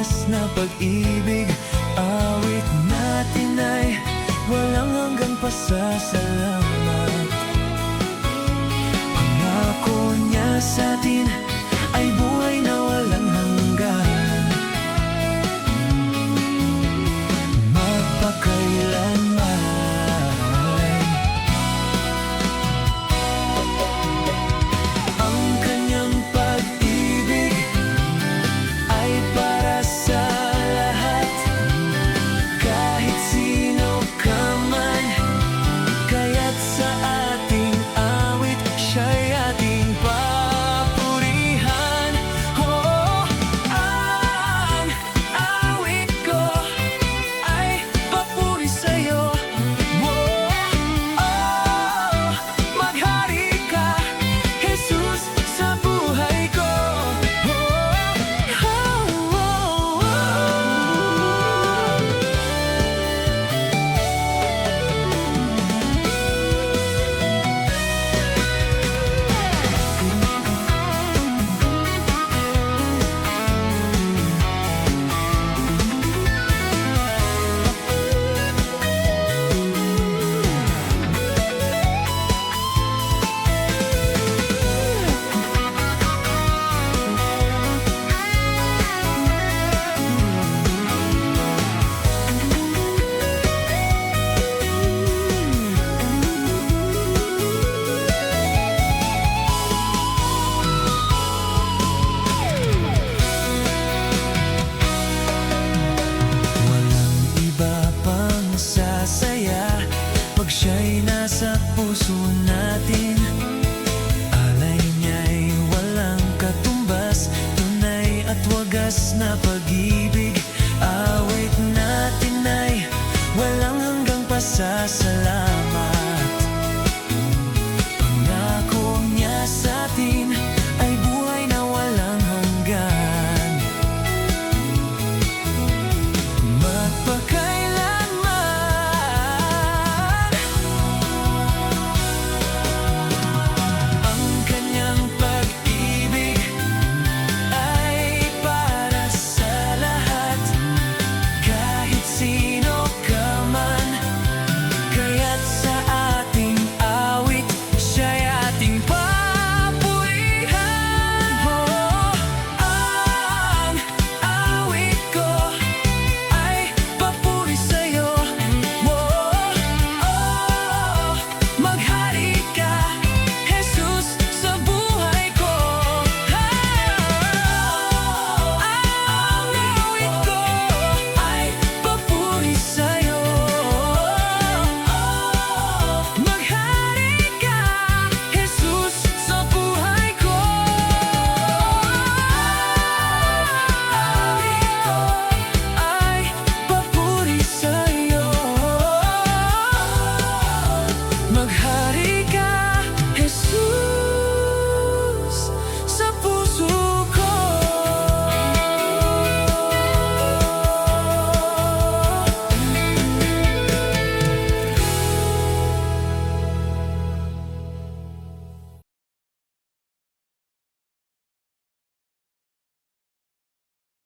wagas na pag-ibig. Awit natin ay walang hanggang pasasalamat. Pangako niya sa'tin ay buhay na walang hanggan, magpakailanman. Ang kanyang pag-ibig ay para sa lahat, kahit sino ka man. Kaya't sa ating awit, siya'y ating papurihan. Oh, ang awit ko ay papuri sa'yo. Oh, maghari ka, Jesus, sa buhay ko. Walang iba pang sasaya pag siya'y nasa puso natin. Alay niya'y walang katumbas, tunay at wagas na pag-ibig.